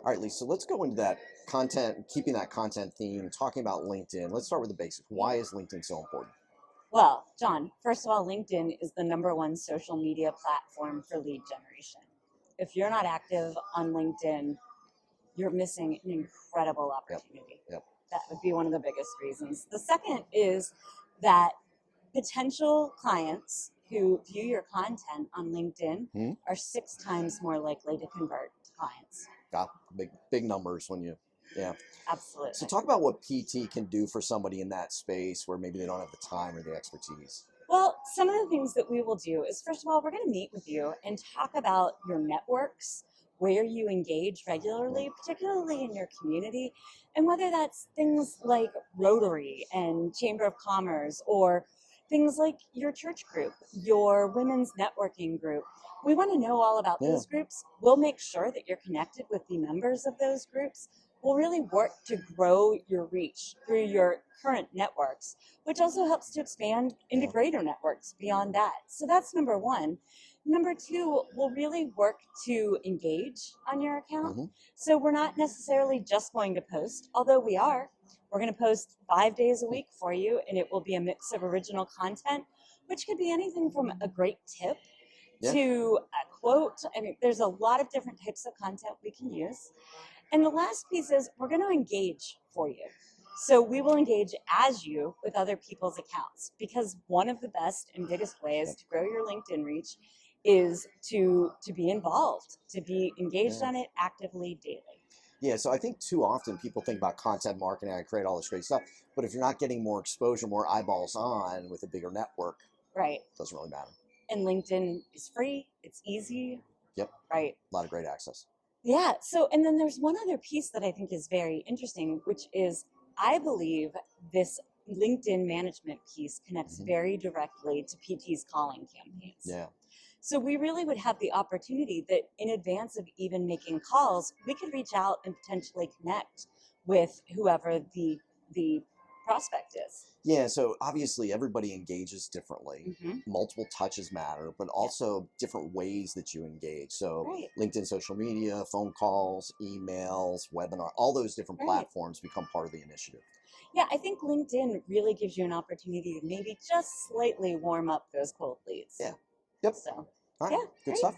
All right, Lisa, let's go into that content, keeping that content theme, talking about LinkedIn. Let's start with the basics. Why is LinkedIn so important? Well, John, first of all, LinkedIn is the number one social media platform for lead generation. If you're not active on LinkedIn, you're missing an incredible Yep. opportunity. Yep. That would be one of the biggest reasons. The second is that potential clients who view your content on LinkedIn Hmm? are 6 times more likely to convert to clients. Got big numbers when you, yeah. So Absolutely. talk about what PT can do for somebody in that space where maybe they don't have the time or the expertise. Well, some of the things that we will do is, first of all, we're going to meet with you and talk about your networks, where you engage regularly, particularly in your community, and whether that's things like Rotary and Chamber of Commerce or things like your church group, your women's networking group. We want to know all about Yeah. those groups. We'll make sure that you're connected with the members of those groups. We'll really work to grow your reach through your current networks, which also helps to expand into Yeah. greater networks beyond that. So that's number one. Number two, we'll really work to engage on your account. Hmm. So we're not necessarily just going to post, although we are. We're going to post 5 days a week for you, and it will be a mix of original content, which could be anything from a great tip Yeah. to a quote. I mean, there's a lot of different types of content we can use. And the last piece is we're going to engage for you. So we will engage as you with other people's accounts, because one of the best and biggest ways Yep. to grow your LinkedIn reach is to be involved, to be engaged Yeah. on it actively daily. Yeah, so I think too often people think about content marketing, I create all this great stuff, but if you're not getting more exposure, more eyeballs on with a bigger network, Right. it doesn't really matter. And LinkedIn is free, it's easy. Yep. Right. A lot of great access. Yeah. So, and then there's one other piece that I think is very interesting, which is I believe this LinkedIn management piece connects Hmm. very directly to PT's calling campaigns. Yeah. So we really would have the opportunity that in advance of even making calls, we could reach out and potentially connect with whoever the prospect is. Yeah, so obviously everybody engages differently. Mm-hmm. Multiple touches matter, but Yeah. also different ways that you engage. So Right. LinkedIn social media, phone calls, emails, webinar, all those different Right. platforms become part of the initiative. Yeah, I think LinkedIn really gives you an opportunity to maybe just slightly warm up those cold leads. Yeah. Yep. So, All right. yeah, Good great. stuff.